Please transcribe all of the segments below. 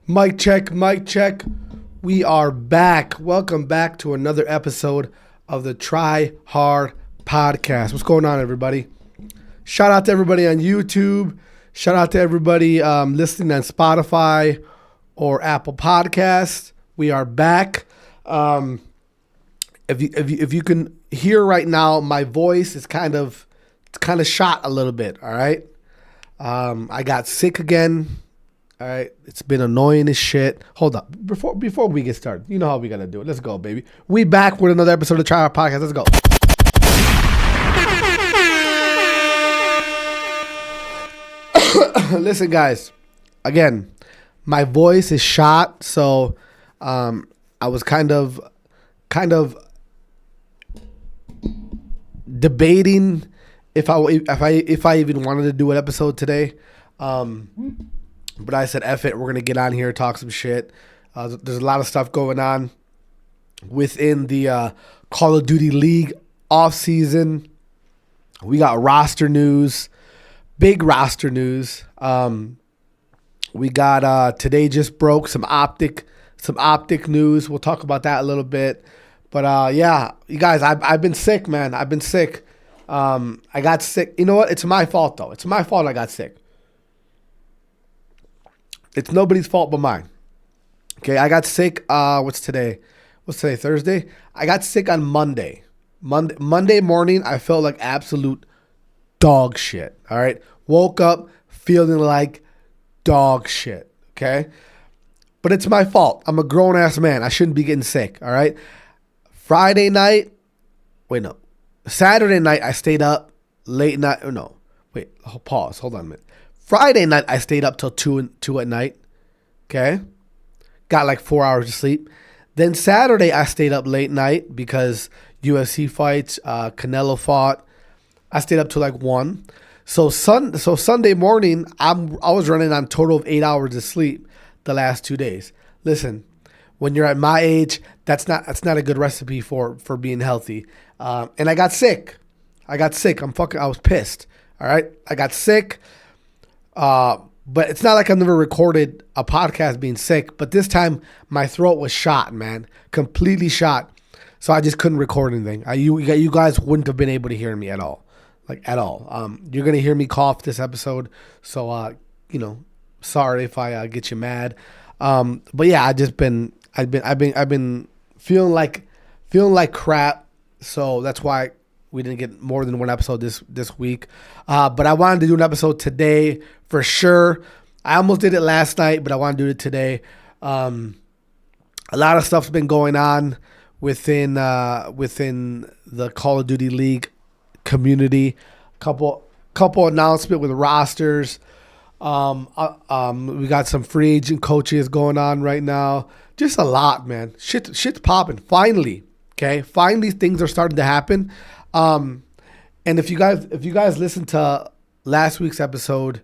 Mic check, mic check. We are back. Welcome back to another episode of the TryHard Podcast. What's going on, everybody? Shout out to everybody on YouTube. Shout out to everybody listening on Spotify or Apple Podcasts. We are back. If you can hear right now, my voice is kind of shot a little bit. All right. I got sick again. All right, it's been annoying as shit. Hold up, before we get started, you know how we gotta do it. Let's go, baby. We back with another episode of TryHard Podcast. Let's go. Listen, guys. Again, my voice is shot, so I was kind of debating if I even wanted to do an episode today. But I said, F it, we're going to get on here, talk some shit. There's a lot of stuff going on within the Call of Duty League off-season. We got roster news, big roster news. We got, today just broke some Optic news. We'll talk about that a little bit. But yeah, you guys, I've been sick, man. I've been sick. I got sick. You know what? It's my fault, though. It's my fault I got sick. It's nobody's fault but mine. Okay, I got sick. What's today? Thursday? I got sick on Monday. Monday morning, I felt like absolute dog shit. All right, woke up feeling like dog shit. Okay, but it's my fault. I'm a grown ass man. I shouldn't be getting sick. All right. Saturday night, I stayed up late night. Pause. Hold on a minute. Friday night, I stayed up till 2 at night. Okay. Got like 4 hours of sleep. Then Saturday, I stayed up late night because UFC fights, Canelo fought. I stayed up till like 1. So Sunday morning, I was running on total of 8 hours of sleep the last 2 days. Listen, when you're at my age, that's not a good recipe for being healthy. And I got sick. I was pissed. All right. I got sick. But it's not like I've never recorded a podcast being sick, but this time my throat was shot, man, completely shot. So I just couldn't record anything. You guys wouldn't have been able to hear me at all, You're going to hear me cough this episode. So, sorry if I get you mad. But yeah, I've been feeling like crap. So that's why we didn't get more than one episode this week. But I wanted to do an episode today for sure. I almost did it last night, but I want to do it today. A lot of stuff's been going on within the Call of Duty League community. Couple announcement with rosters. We got some free agent coaches going on right now. Just a lot, man. Shit's popping. Finally, okay. Finally, things are starting to happen. And if you guys listened to last week's episode,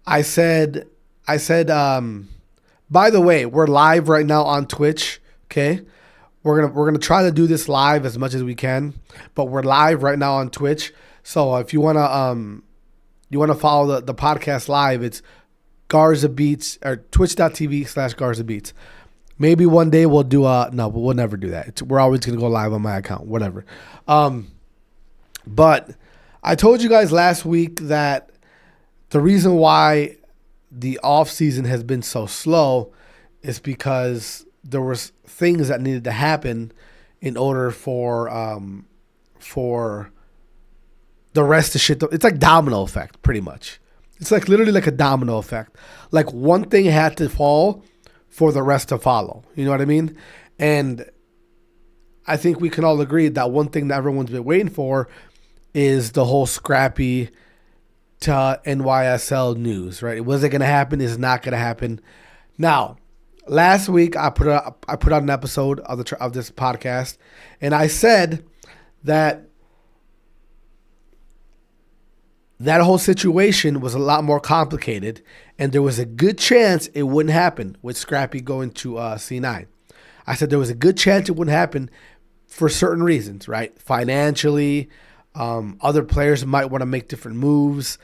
I said, by the way, we're live right now on Twitch. Okay. We're going to try to do this live as much as we can, but we're live right now on Twitch. So if you want to follow the podcast live, it's Garza Beats or twitch.tv/Garza Beats. Maybe one day we'll do no, but we'll never do that. We're always going to go live on my account, whatever. But I told you guys last week that the reason why the off season has been so slow is because there was things that needed to happen in order for the rest of shit. It's like domino effect, pretty much. It's like literally like a domino effect. Like one thing had to fall for the rest to follow. You know what I mean? And I think we can all agree that one thing that everyone's been waiting for is the whole Scrappy to NYSL news, right? Was it going to happen? Is it not going to happen? Now, last week I put out an episode of this podcast, and I said that whole situation was a lot more complicated, and there was a good chance it wouldn't happen with Scrappy going to C9. I said there was a good chance it wouldn't happen for certain reasons, right? Financially, other players might want to make different moves.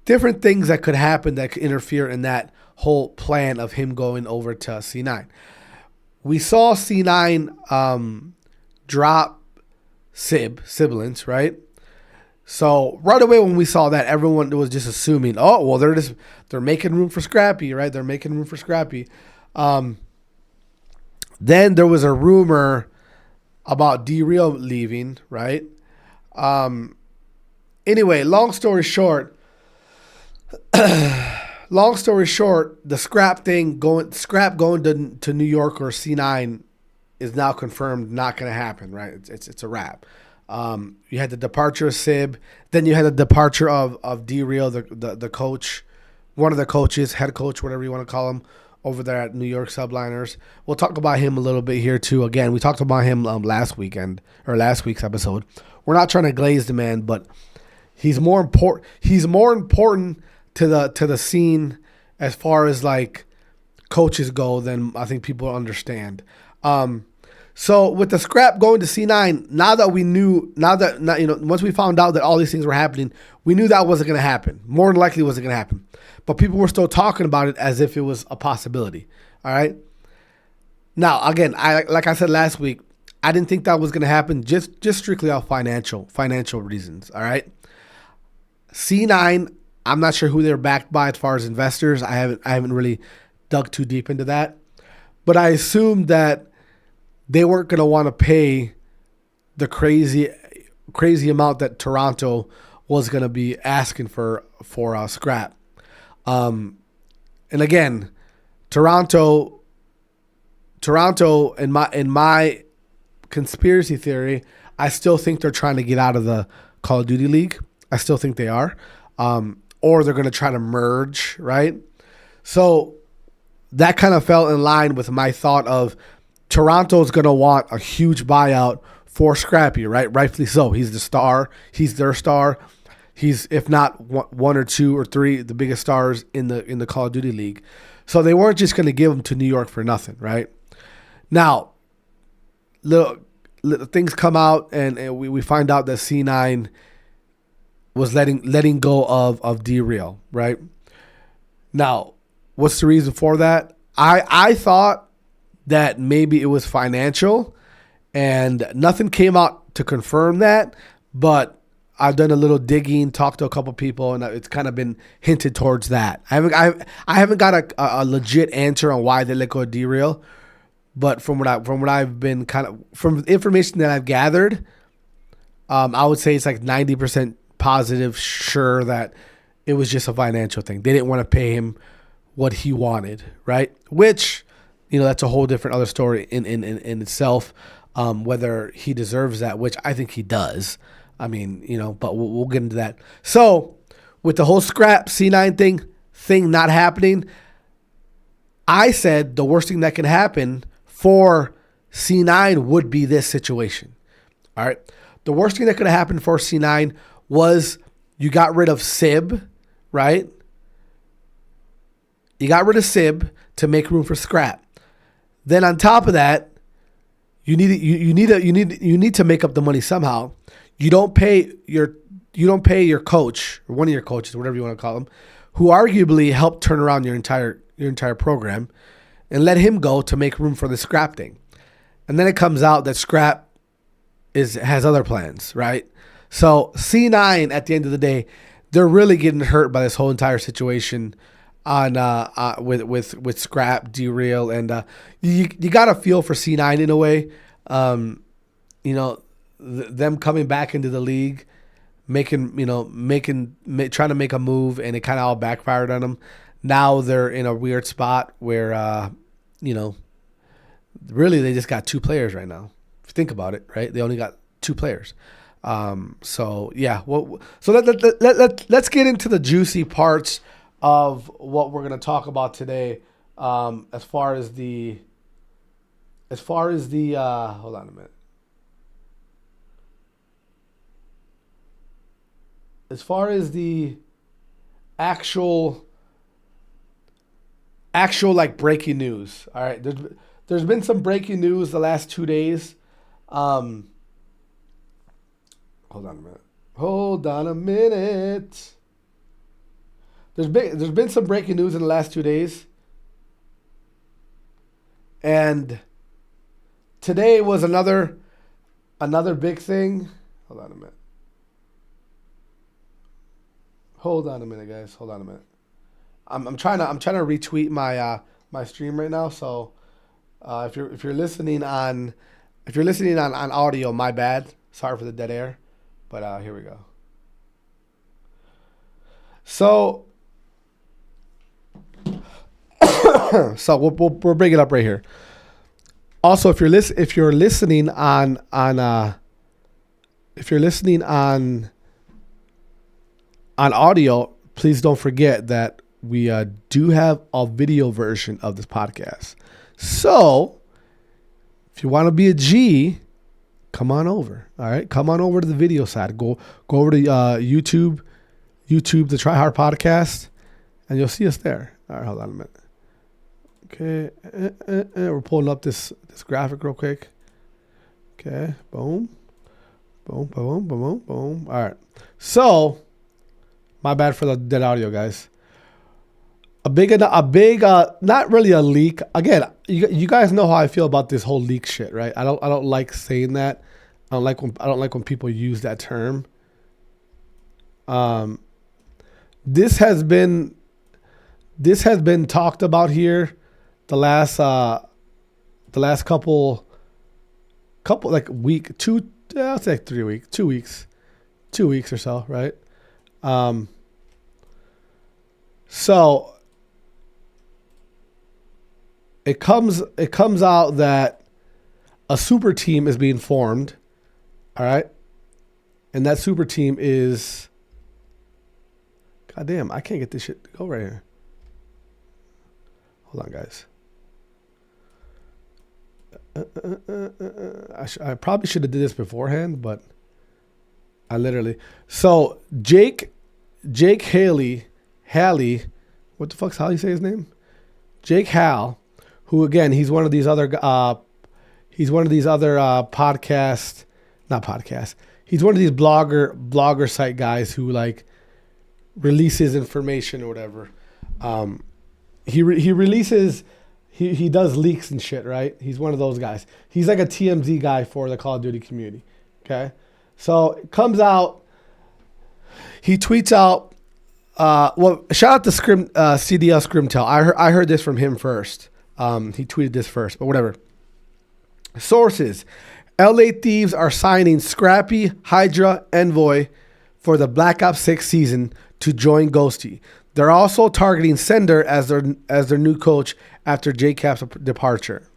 different things that could happen that could interfere in that whole plan of him going over to C9. We saw C9 drop siblings, right? So right away when we saw that, everyone was just assuming, oh, well, they're making room for Scrappy, right? They're making room for Scrappy. Then there was a rumor about D-Real leaving, right? Anyway, long story short, the Scrap going to New York or C9 is now confirmed, not going to happen, right? It's a wrap. You had the departure of Sib, then you had the departure of D-Real, the coach, one of the coaches, head coach, whatever you want to call him, over there at New York Subliners. We'll talk about him a little bit here too. Again, we talked about him last week's episode. We're not trying to glaze the man, but he's more important. He's more important to the scene as far as like coaches go than I think people understand. So with the Scrap going to C9, once we found out that all these things were happening, we knew that wasn't going to happen. More than likely wasn't going to happen. But people were still talking about it as if it was a possibility. All right. Now, again, like I said last week, I didn't think that was going to happen just strictly off financial reasons. All right. C9, I'm not sure who they're backed by as far as investors. I haven't really dug too deep into that. But I assumed that they weren't going to want to pay the crazy amount that Toronto was going to be asking for Scrap. And again, Toronto in my conspiracy theory, I still think they're trying to get out of the Call of Duty League. I still think they are. Or they're going to try to merge, right? So that kind of fell in line with my thought of Toronto's going to want a huge buyout for Scrappy, right? Rightfully so. He's the star. He's their star. He's, if not one or two or three, the biggest stars in the Call of Duty League. So they weren't just going to give him to New York for nothing, right? Now, little things come out, and we find out that C9 was letting go of D-Real, right? Now, what's the reason for that? I thought that maybe it was financial, and nothing came out to confirm that, but I've done a little digging, talked to a couple people, and it's kind of been hinted towards that. I haven't got a legit answer on why they let go of D-Real, but from what I've been from the information that I've gathered, I would say it's like 90% positive, sure that it was just a financial thing. They didn't want to pay him what he wanted, right? Which, that's a whole different other story in itself, whether he deserves that, which I think he does. I mean, but we'll get into that. So with the whole Scrap C9 thing not happening, I said the worst thing that can happen for C9 would be this situation. All right. The worst thing that could have happened for C9 was you got rid of Sib, right? You got rid of Sib to make room for Scrap. Then on top of that, you need to make up the money somehow. You don't pay your coach, or one of your coaches, whatever you want to call him, who arguably helped turn around your entire program, and let him go to make room for the Scrap thing. And then it comes out that Scrap has other plans, right? So C9 at the end of the day, they're really getting hurt by this whole entire situation on with Scrap, D-Real, and you got to feel for C9 in a way. Them coming back into the league, trying to make a move, and it kind of all backfired on them. Now they're in a weird spot where really they just got two players right now. If you think about it, right? They only got two players. So yeah. Well, so let's get into the juicy parts of what we're going to talk about today. As far as the hold on a minute. As far as the actual like breaking news. All right. There's been some breaking news the last 2 days. Hold on a minute. there's been some breaking news in the last 2 days, and today was another big thing. Hold on a minute. Hold on a minute, guys. Hold on a minute. I'm trying to retweet my my stream right now. So if you're listening on audio, my bad. Sorry for the dead air, but here we go. So we'll bring it up right here. Also, if you're listening on audio, please don't forget that we do have a video version of this podcast. So if you want to be a G, come on over. All right, come on over to the video side. Go over to YouTube, the TryHard Podcast, and you'll see us there. All right, hold on a minute. Okay, we're pulling up this graphic real quick. Okay, boom, boom, boom, boom, boom, boom. All right, so my bad for the dead audio, guys. A big, not really a leak. Again, you guys know how I feel about this whole leak shit, right? I don't like saying that. I don't like when people use that term. This has been talked about here the last couple like week, two, I'll say 3 weeks, 2 weeks, 2 weeks or so, right? So it comes out that a super team is being formed, all right? And that super team is, goddamn, I can't get this shit to go right here. Hold on, guys. I probably should have did this beforehand, but I literally. So Jake Haley, what the fuck's how you say his name? Jake Hal, who again, he's one of these other He's one of these blogger site guys who like releases information or whatever. He releases. He does leaks and shit, right? He's one of those guys. He's like a TMZ guy for the Call of Duty community. Okay, so it comes out. He tweets out. Well, shout out to CDL Scrimtel. I heard this from him first. He tweeted this first, but whatever. Sources: LA Thieves are signing Scrappy, Hydra, Envoy for the Black Ops 6 season to join Ghosty. They're also targeting Sender as their new coach after JCap's departure.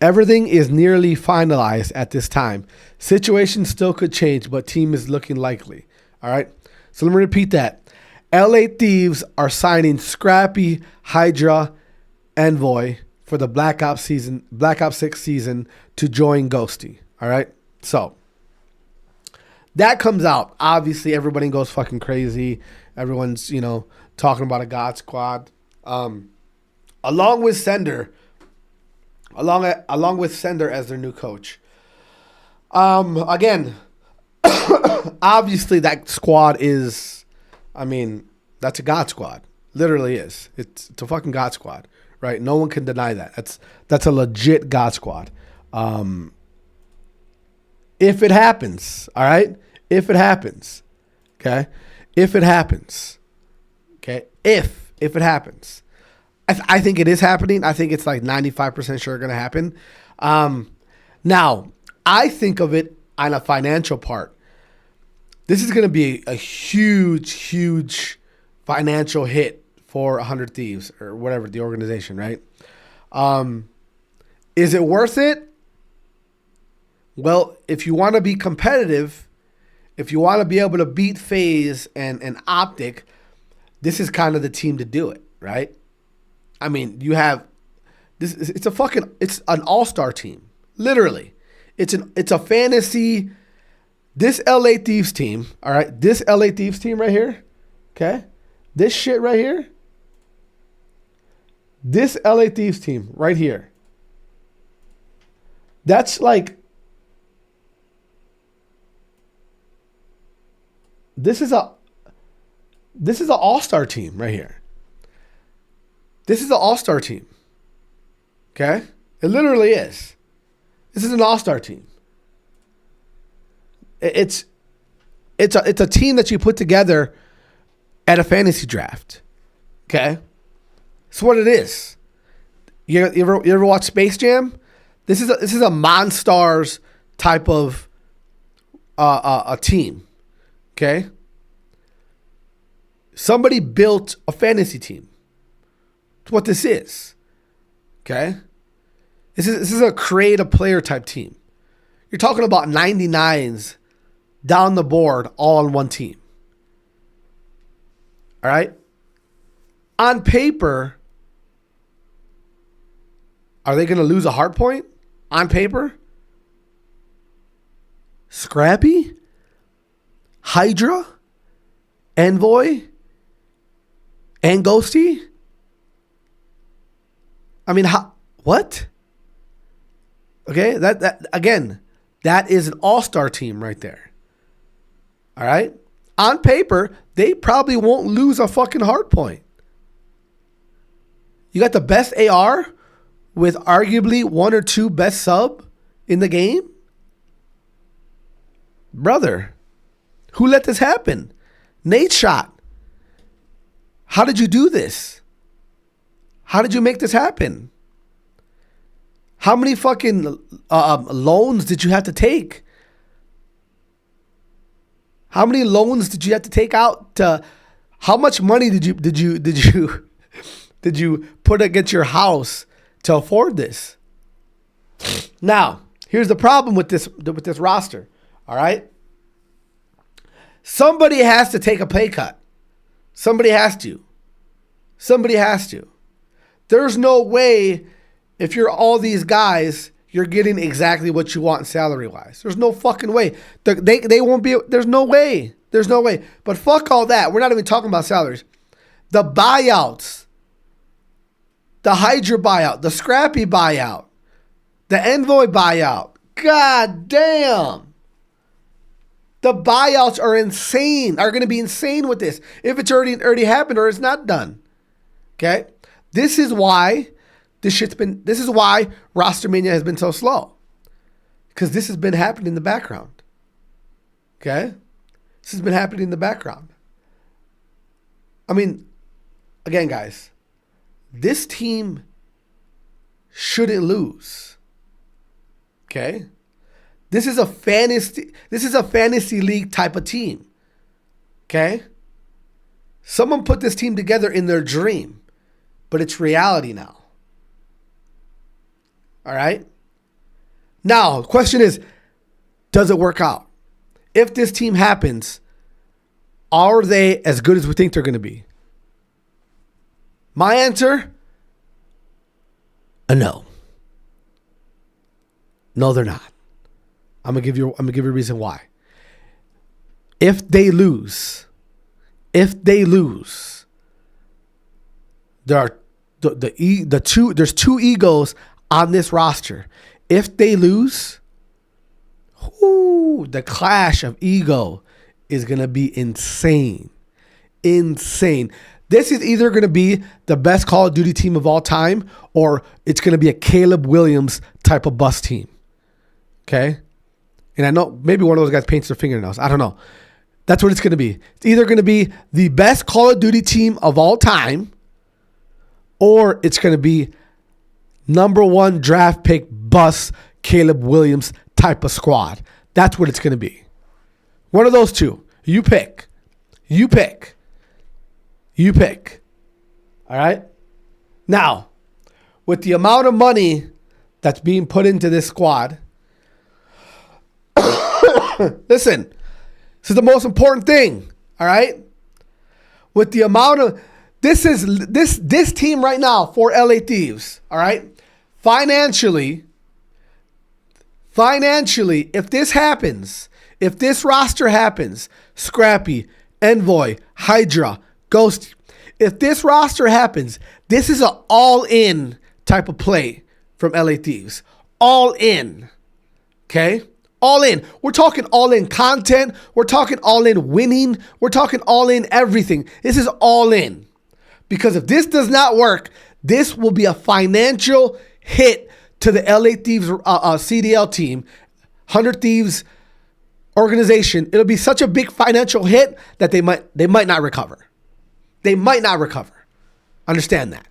Everything is nearly finalized at this time. Situation still could change, but team is looking likely. All right. So let me repeat that. LA Thieves are signing Scrappy, Hydra, Envoy for the Black Ops 6 season to join Ghosty. All right. So that comes out. Obviously, everybody goes fucking crazy. Everyone's, talking about a God Squad. Along with Sender as their new coach. Again, obviously that squad is, that's a God Squad. Literally is. It's a fucking God Squad, right? No one can deny that. That's a legit God Squad. If it happens, all right? If it happens, okay? If it happens, okay? If it happens. I think it is happening. I think it's like 95% sure going to happen. Now, I think of it on a financial part. This is going to be a huge, huge financial hit for 100 Thieves or whatever, the organization, right? Is it worth it? Well, if you want to be competitive, if you want to be able to beat FaZe and Optic, this is kind of the team to do it, right? You have this. It's an all-star team, literally. It's a fantasy. This LA Thieves team, all right. This LA Thieves team right here, okay. This shit right here. This LA Thieves team right here. That's like. This is This is an all-star team right here. This is an all-star team. Okay? It literally is. This is an all-star team. It's a team that you put together at a fantasy draft. Okay? It's what it is. You ever watch Space Jam? This is a Monstars type of a team. Okay? Somebody built a fantasy team. That's what this is. Okay? This is a create a player type team. You're talking about 99s down the board all on one team. All right? On paper, are they going to lose a hard point? On paper? Scrappy? Hydra? Envoy? And Ghosty? I mean, what? Okay, that again, that is an all-star team right there. All right? On paper, they probably won't lose a fucking hard point. You got the best AR with arguably one or two best sub in the game? Brother, who let this happen? Nadeshot. How did you do this? How did you make this happen? How many fucking loans did you have to take? How many loans did you have to take out? How much money did you put against your house to afford this? Now, here's the problem with this roster. All right, somebody has to take a pay cut. Somebody has to. There's no way if you're all these guys, you're getting exactly what you want salary-wise. There's no fucking way. They won't be. There's no way. But fuck all that. We're not even talking about salaries. The buyouts. The Hydra buyout. The Scrappy buyout. The Envoy buyout. God damn. The buyouts are insane. Are going to be insane with this. If it's already happened or it's not done. Okay? This is why Roster Mania has been so slow. Because this has been happening in the background. Okay? This has been happening in the background. I mean, again, guys, this team shouldn't lose. Okay? This is a fantasy league type of team. Okay? Someone put this team together in their dream, but it's reality now. All right? Now, the question is, does it work out? If this team happens, are they as good as we think they're going to be? My answer, a no. No, they're not. I'm gonna give you a reason why. If they lose, there's two egos on this roster. If they lose, the clash of ego is gonna be insane. Insane. This is either gonna be the best Call of Duty team of all time, or it's gonna be a Caleb Williams type of bust team. Okay? And I know maybe one of those guys paints their fingernails. I don't know. That's what it's going to be. It's either going to be the best Call of Duty team of all time, or it's going to be number one draft pick bust Caleb Williams type of squad. That's what it's going to be. One of those two. You pick. All right? Now, with the amount of money that's being put into this squad, listen, this is the most important thing, all right? With the amount of this team right now for LA Thieves, all right? Financially, if this happens, if this roster happens, Scrappy, Envoy, Hydra, Ghost, if this roster happens, this is an all-in type of play from LA Thieves. All in. Okay? All in. We're talking all in content. We're talking all in winning. We're talking all in everything. This is all in. Because if this does not work, this will be a financial hit to the LA Thieves CDL team, 100 Thieves organization. It'll be such a big financial hit that they might not recover. They might not recover. Understand that.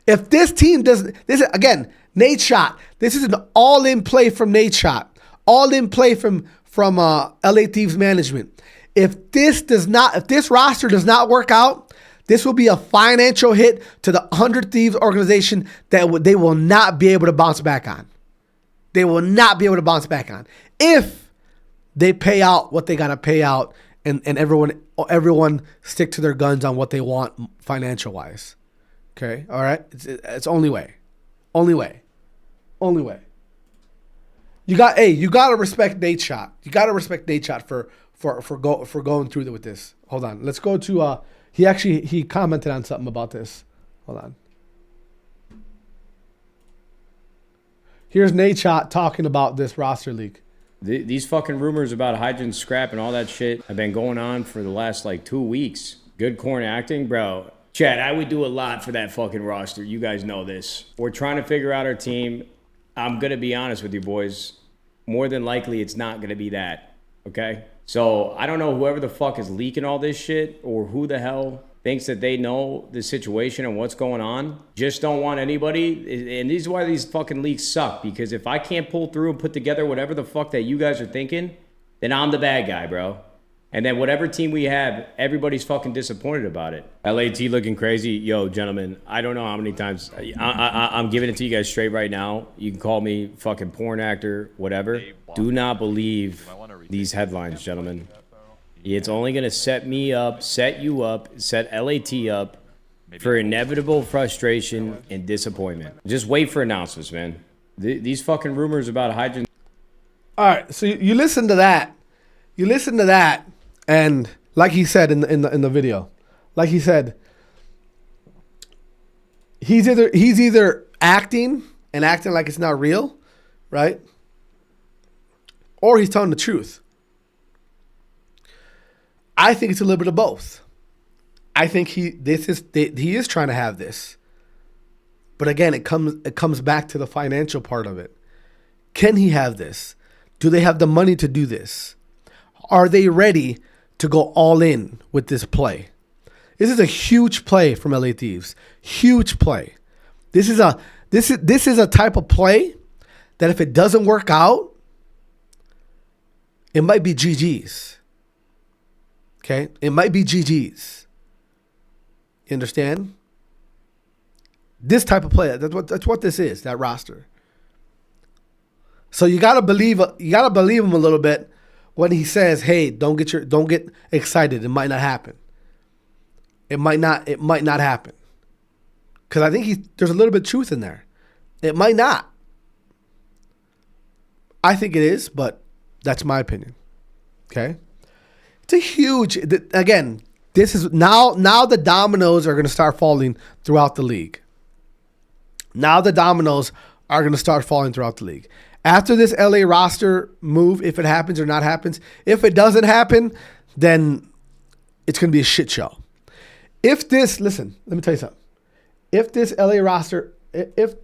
If this team doesn't, this is, again, Nadeshot. This is an all-in play from Nadeshot. All-in play from LA Thieves management. If this roster does not work out, this will be a financial hit to the 100 Thieves organization that they will not be able to bounce back on. They will not be able to bounce back on if they pay out what they got to pay out and everyone stick to their guns on what they want financial wise. Okay, all right. It's only way. You got to respect Nadeshot. You got to respect Nadeshot for going through with this. Hold on. Let's go to he commented on something about this. Hold on. Here's Nadeshot talking about this roster leak. These fucking rumors about hydrogen scrap and all that shit have been going on for the last 2 weeks. Good corn acting, bro. Chad, I would do a lot for that fucking roster. You guys know this. We're trying to figure out our team. I'm going to be honest with you boys. More than likely, it's not going to be that. Okay? So, I don't know whoever the fuck is leaking all this shit or who the hell thinks that they know the situation and what's going on. Just don't want anybody. And this is why these fucking leaks suck. Because if I can't pull through and put together whatever the fuck that you guys are thinking, then I'm the bad guy, bro. And then whatever team we have, everybody's fucking disappointed about it. LAT looking crazy. Yo, gentlemen, I don't know how many times. I'm giving it to you guys straight right now. You can call me fucking porn actor, whatever. Do not believe these headlines, gentlemen. It's only going to set me up, set you up, set LAT up for inevitable frustration and disappointment. Just wait for announcements, man. These fucking rumors about hydrogen. All right, so you listen to that. And like he said in the video, like he said, he's either acting like it's not real, right? Or he's telling the truth. I think it's a little bit of both. I think he is trying to have this. But again, it comes back to the financial part of it. Can he have this? Do they have the money to do this? Are they ready to go all in with this play? This is a huge play from LA Thieves. Huge play. This is a type of play that if it doesn't work out, it might be GG's. Okay? It might be GG's. You understand? This type of play, that's what this is, that roster. So you gotta believe him a little bit when he says, "Hey, don't get excited. It might not happen. It might not happen." Because I think there's a little bit of truth in there. It might not. I think it is, but that's my opinion. Okay? It's a huge, again, this is now the dominoes are going to start falling throughout the league. Now the dominoes are going to start falling throughout the league. After this LA roster move, if it happens or not happens, if it doesn't happen, then it's going to be a shit show. Listen, let me tell you something. If this LA roster, if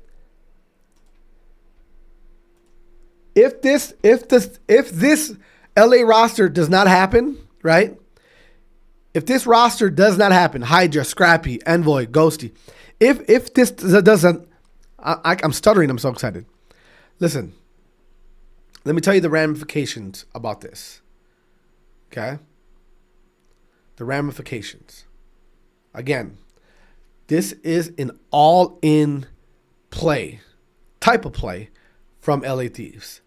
this LA roster does not happen, right? If this roster does not happen, Hydra, Scrappy, Envoy, Ghosty, if this doesn't, I'm stuttering, I'm so excited. Listen, let me tell you the ramifications about this. Okay? The ramifications. Again, this is an all-in play, type of play from LA Thieves.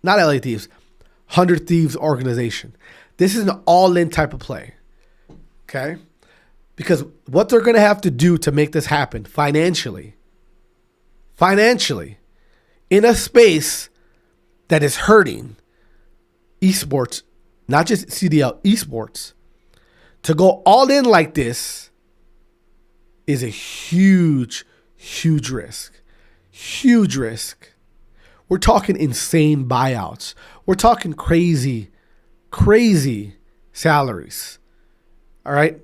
Not LA Thieves, 100 Thieves organization. This is an all-in type of play. Okay? Because what they're going to have to do to make this happen financially, in a space that is hurting esports, not just CDL, esports, to go all in like this is a huge, huge risk. Huge risk. We're talking insane buyouts. We're talking crazy, crazy salaries. All right?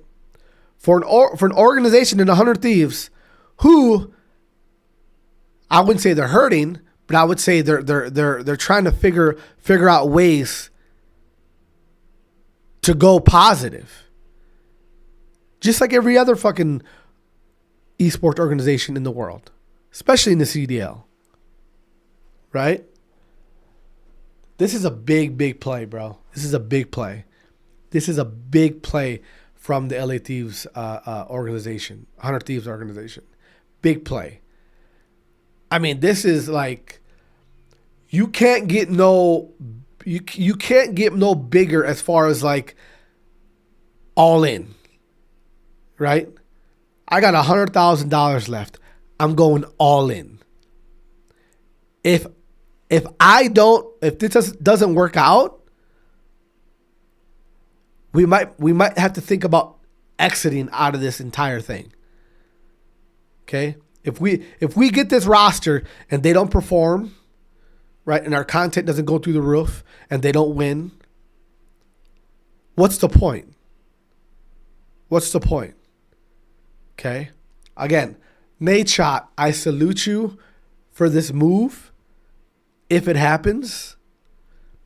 For an organization in 100 Thieves who, I wouldn't say they're hurting, but I would say they're trying to figure out ways to go positive. Just like every other fucking esports organization in the world, especially in the CDL. Right? This is a big, big play, bro. This is a big play. This is a big play from the LA Thieves organization, 100 Thieves organization. Big play. I mean, this is like, you can't get no bigger as far as like all in, right? I got $100,000 left. I'm going all in. If this doesn't work out, we might have to think about exiting out of this entire thing. Okay? If we get this roster and they don't perform, right, and our content doesn't go through the roof and they don't win, what's the point? What's the point? Okay? Again, nadeshot, I salute you for this move if it happens.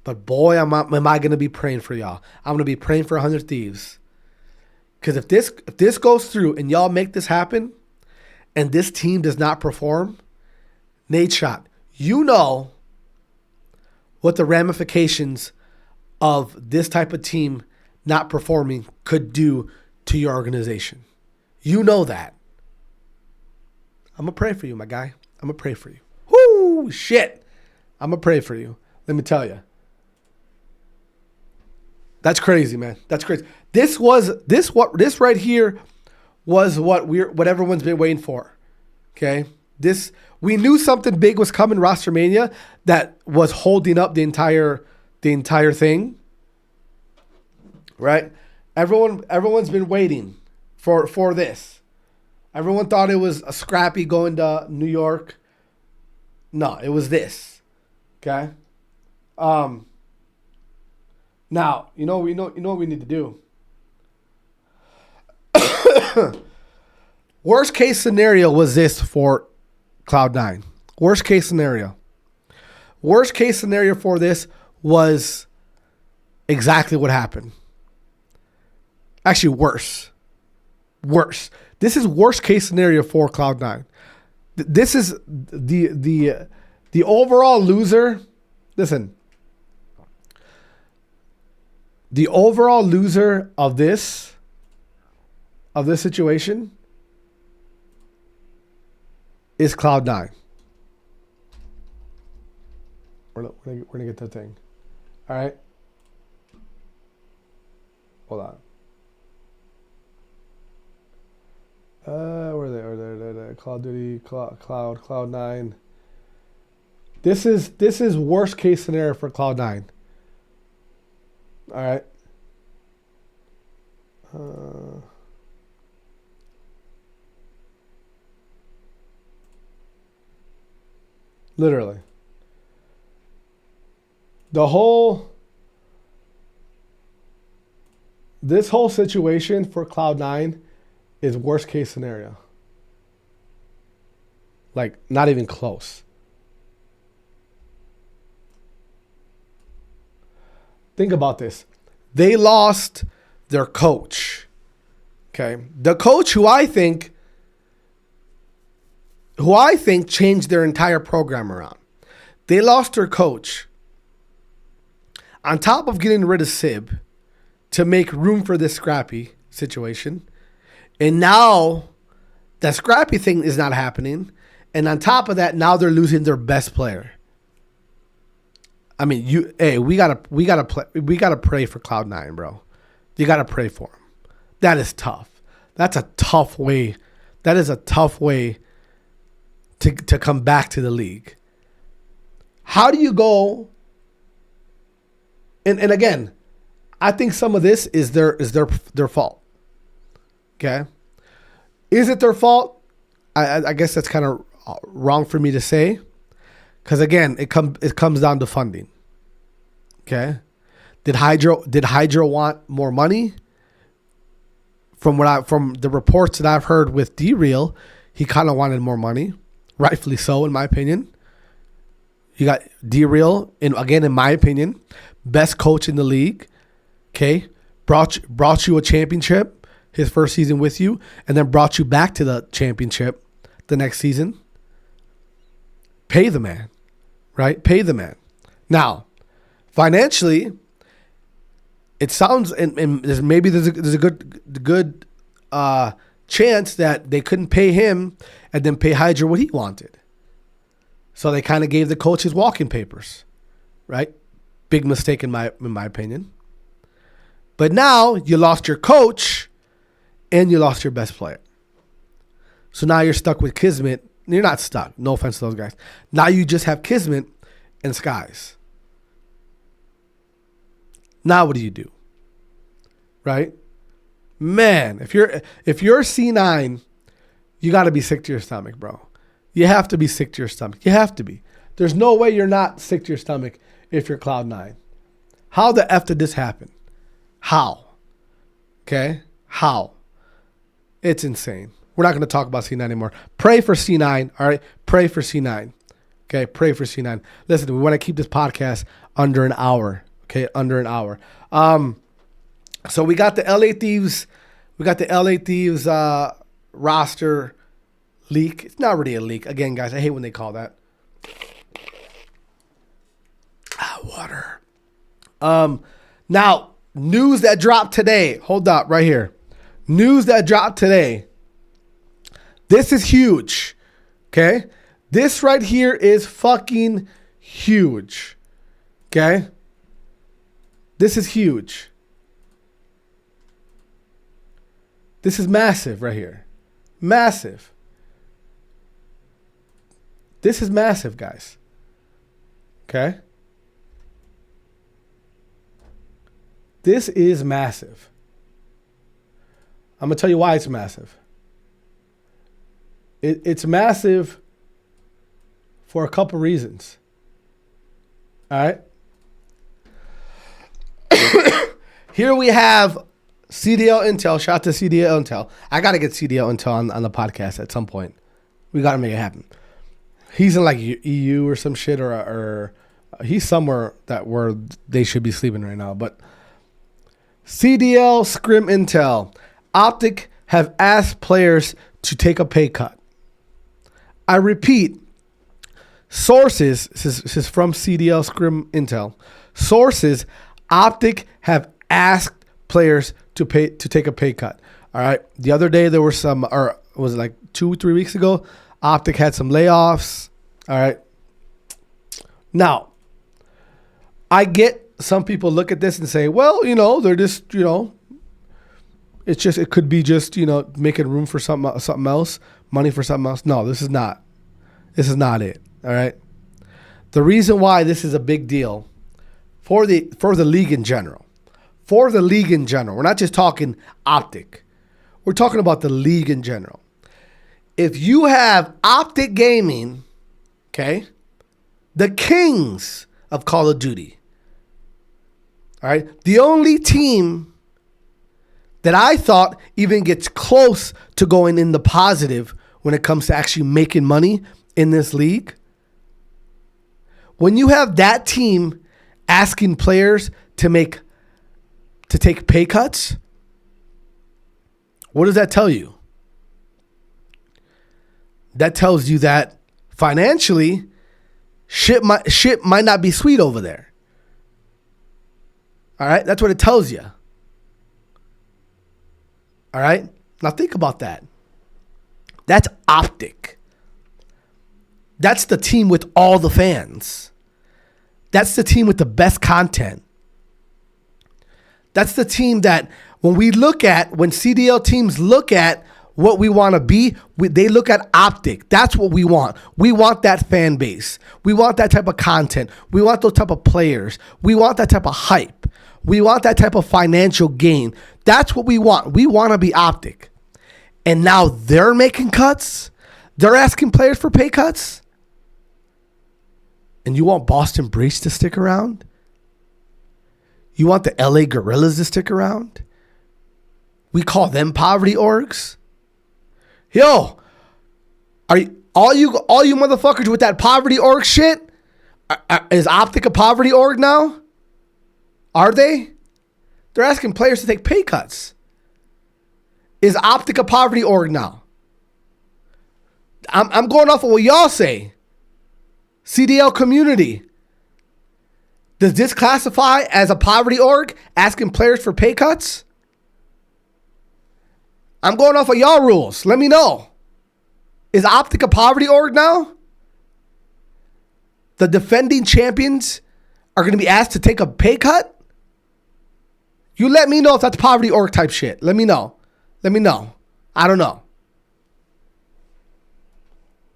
But boy, am I going to be praying for y'all. I'm going to be praying for 100 Thieves. Because if this goes through and y'all make this happen and this team does not perform, nadeshot, you know what the ramifications of this type of team not performing could do to your organization. You know that. I'm going to pray for you, my guy. I'm going to pray for you. Whoo, shit. I'm going to pray for you. Let me tell you. That's crazy, man. That's crazy. This right here was what everyone's been waiting for. Okay? We knew something big was coming, Rostermania, that was holding up the entire thing. Right? Everyone's been waiting for this. Everyone thought it was a Scrappy going to New York. No, it was this. Okay? Now, you know what we need to do. Worst case scenario was this for Cloud9. Worst case scenario. Worst case scenario for this was exactly what happened. Actually, worse. Worse. This is worst case scenario for Cloud9. This is the overall loser. Listen. The overall loser of this situation is Cloud9. We're gonna get that thing. All right. Hold on. Where are they? Cloud Duty, Cloud9. This is worst case scenario for Cloud9. All right. Literally. This whole situation for Cloud9 is worst case scenario. Like, not even close. Think about this. They lost their coach. Okay. The coach who I think changed their entire program around. They lost their coach. On top of getting rid of Sib to make room for this Scrappy situation. And now that Scrappy thing is not happening. And on top of that, now they're losing their best player. I mean, we gotta pray for Cloud9, bro. You gotta pray for him. That is tough. That's a tough way. That is a tough way to come back to the league. How do you go? And again, I think some of this is their fault. Okay, is it their fault? I guess that's kind of wrong for me to say, Because again, it comes down to funding. Okay, did Hydro want more money? From the reports that I've heard with D-Real, he kind of wanted more money, rightfully so, in my opinion. You got D-Real, in my opinion, best coach in the league. Okay, brought you a championship his first season with you, and then brought you back to the championship the next season. Pay the man, right? Pay the man. Now, financially, it sounds, and there's a good chance that they couldn't pay him and then pay Hydra what he wanted. So they kind of gave the coach his walking papers, right? Big mistake in my opinion. But now you lost your coach and you lost your best player. So now you're stuck with Kismet. You're not stuck. No offense to those guys. Now you just have Kismet and Skies. Now what do you do? Right? Man, if you're C9, you got to be sick to your stomach, bro. You have to be sick to your stomach. You have to be. There's no way you're not sick to your stomach if you're Cloud9. How the F did this happen? How? Okay? How? It's insane. We're not going to talk about C9 anymore. Pray for C9, all right? Pray for C9. Okay? Pray for C9. Listen, we want to keep this podcast under an hour. Okay? Under an hour. So we got the LA Thieves. We got the LA Thieves roster leak. It's not really a leak. Again, guys, I hate when they call that. Water. Now, news that dropped today. Hold up, right here. News that dropped today. This is huge. Okay? This right here is fucking huge. Okay? This is huge. This is massive right here. Massive. This is massive, guys. Okay? This is massive. I'm going to tell you why it's massive. It's massive for a couple reasons. All right? Here we have CDL Intel. Shout out to CDL Intel. I got to get CDL Intel on the podcast at some point. We got to make it happen. He's in like EU or some shit, or he's somewhere where they should be sleeping right now. But CDL Scrim Intel. Optic have asked players to take a pay cut. I repeat, sources, this is from CDL Scrim Intel. Sources, Optic have asked players to take a pay cut. All right. The other day there were some, or was it like 2-3 weeks ago? Optic had some layoffs. All right. Now, I get some people look at this and say, well, they're just, it could be just, making room for something else, money for something else. No, this is not it. All right. The reason why this is a big deal for the league in general. For the league in general. We're not just talking Optic. We're talking about the league in general. If you have Optic Gaming, okay, the kings of Call of Duty, all right, the only team that I thought even gets close to going in the positive when it comes to actually making money in this league, when you have that team asking players to take pay cuts, what does that tell you? That tells you that financially, shit might not be sweet over there. All right? That's what it tells you. All right? Now think about that. That's Optic. That's the team with all the fans. That's the team with the best content. That's the team that when CDL teams look at what we want to be, they look at Optic. That's what we want. We want that fan base. We want that type of content. We want those type of players. We want that type of hype. We want that type of financial gain. That's what we want. We want to be Optic. And now they're making cuts. They're asking players for pay cuts. And you want Boston Breach to stick around? You want the LA Gorillas to stick around? We call them poverty orgs? Yo, are you all you motherfuckers with that poverty org shit? Is Optic a poverty org now? Are they? They're asking players to take pay cuts. Is Optic a poverty org now? I'm going off of what y'all say. CDL community. Does this classify as a poverty org asking players for pay cuts? I'm going off of y'all rules. Let me know. Is Optic a poverty org now? The defending champions are going to be asked to take a pay cut? You let me know if that's poverty org type shit. Let me know. Let me know. I don't know.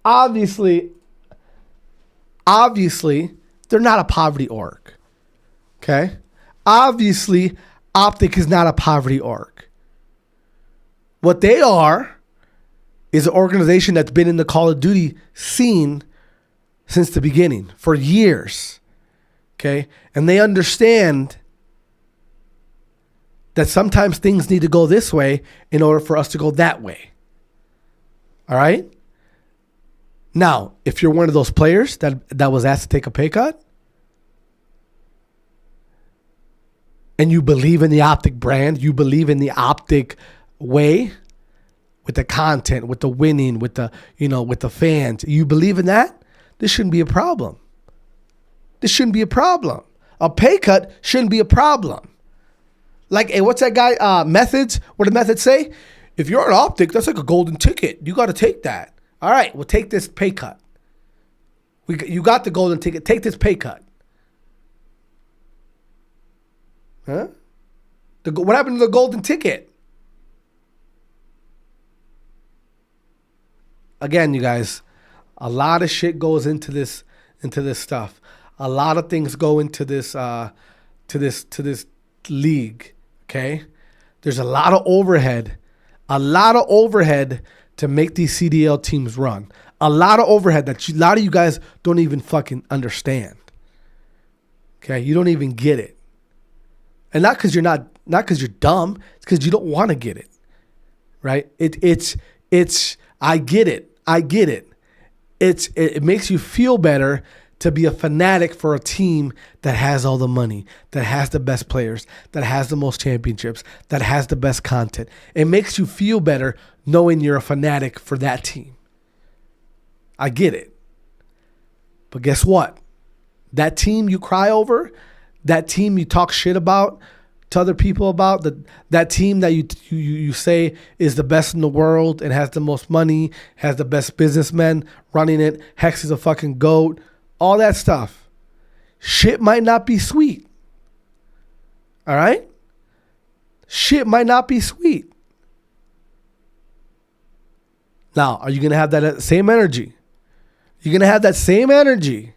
Obviously, they're not a poverty org. Okay? Obviously, Optic is not a poverty org. What they are is an organization that's been in the Call of Duty scene since the beginning, for years. Okay? And they understand that sometimes things need to go this way in order for us to go that way. All right? Now, if you're one of those players that was asked to take a pay cut, and you believe in the Optic brand, you believe in the Optic way, with the content, with the winning, with the, with the fans, you believe in that, this shouldn't be a problem. This shouldn't be a problem. A pay cut shouldn't be a problem. Like, hey, what's that guy, Methods? What did Methods say? If you're an Optic, that's like a golden ticket. You got to take that. All right, we'll take this pay cut. You got the golden ticket. Take this pay cut. Huh? What happened to the golden ticket? Again, you guys, a lot of shit goes into this stuff. A lot of things go into this to this league. Okay, there's a lot of overhead to make these CDL teams run. A lot of overhead that a lot of you guys don't even fucking understand. Okay, you don't even get it, and not because you're dumb. It's because you don't want to get it, right? It's. I get it. It makes you feel better to be a fanatic for a team that has all the money, that has the best players, that has the most championships, that has the best content. It makes you feel better knowing you're a fanatic for that team. I get it. But guess what? That team you cry over, that team you talk shit about to other people about, that team that you say is the best in the world and has the most money, has the best businessmen running it, Hex is a fucking GOAT, all that stuff. Shit might not be sweet. All right? Shit might not be sweet. Now, are you going to have that same energy? You're going to have that same energy.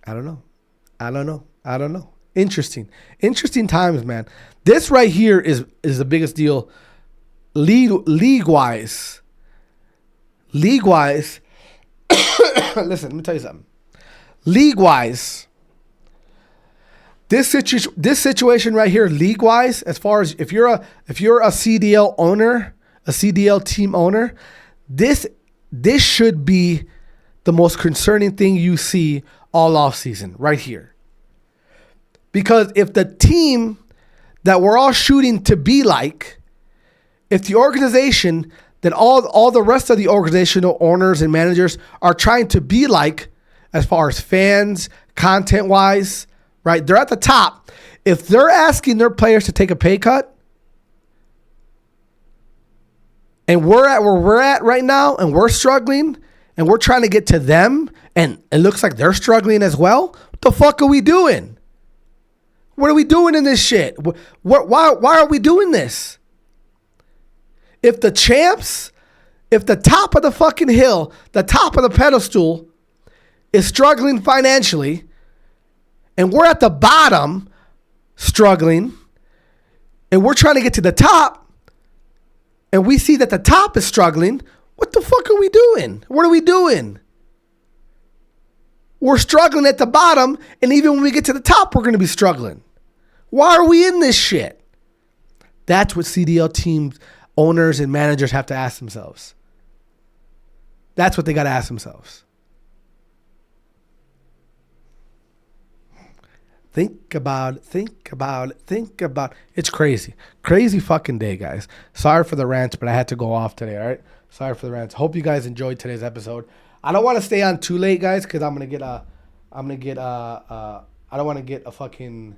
I don't know. Interesting times, man. This right here is the biggest deal league-wise. League-wise, listen, let me tell you something. League-wise, this situation right here, league-wise, as far as if you're a CDL owner, a CDL team owner, this should be the most concerning thing you see all off season right here. Because if the team that we're all shooting to be like, if the organization that all the rest of the organizational owners and managers are trying to be like, as far as fans, content-wise, right? They're at the top. If they're asking their players to take a pay cut, and we're at where we're at right now, and we're struggling, and we're trying to get to them, and it looks like they're struggling as well, what the fuck are we doing? What are we doing in this shit? Why are we doing this? If the champs, if the top of the fucking hill, the top of the pedestal is struggling financially, and we're at the bottom struggling, and we're trying to get to the top, and we see that the top is struggling, What the fuck are we doing? What are we doing? We're struggling at the bottom, and even when we get to the top, we're going to be struggling. Why are we in this shit? That's what CDL teams, owners, and managers have to ask themselves. That's what they got to ask themselves. Think about it. It's crazy. Crazy fucking day, guys. Sorry for the rant, but I had to go off today, all right? Sorry for the rants. Hope you guys enjoyed today's episode. I don't want to stay on too late, guys, because I don't want to get a fucking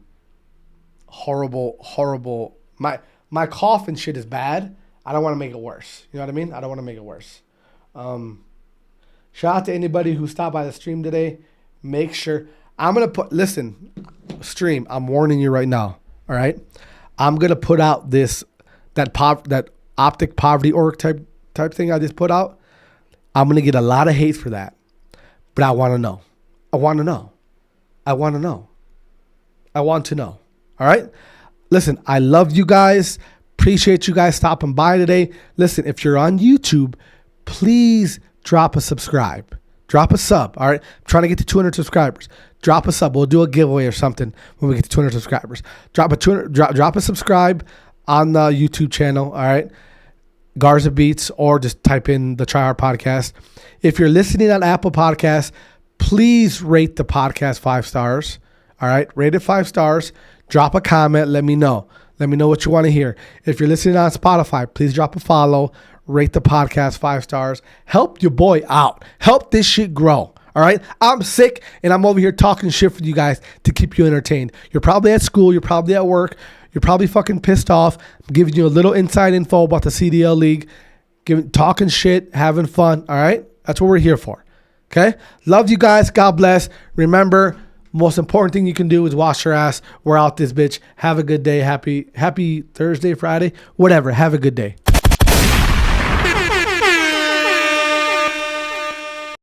horrible, my cough and shit is bad. I don't want to make it worse. You know what I mean? I don't want to make it worse. Shout out to anybody who stopped by the stream today. Make sure, listen, stream, I'm warning you right now, all right? I'm going to put out that Optic Poverty Org type thing I just put out. I'm going to get a lot of hate for that. But I want to know. I want to know. All right? Listen, I love you guys. Appreciate you guys stopping by today. Listen, if you're on YouTube, please drop a subscribe. Drop a sub, all right? I'm trying to get to 200 subscribers. Drop a sub. We'll do a giveaway or something when we get to 200 subscribers. Drop a subscribe on the YouTube channel, all right? Garza Beats, or just type in the TryHard Podcast. If you're listening on Apple Podcasts, please rate the podcast 5 stars. All right, rate it 5 stars. Drop a comment. Let me know. Let me know what you want to hear. If you're listening on Spotify, please drop a follow. Rate the podcast 5 stars. Help your boy out. Help this shit grow. All right, I'm sick and I'm over here talking shit for you guys to keep you entertained. You're probably at school. You're probably at work. You're probably fucking pissed off. I'm giving you a little inside info about the CDL League. Talking shit, having fun. All right? That's what we're here for. Okay? Love you guys. God bless. Remember, most important thing you can do is wash your ass. We're out this bitch. Have a good day. Happy Thursday, Friday. Whatever. Have a good day.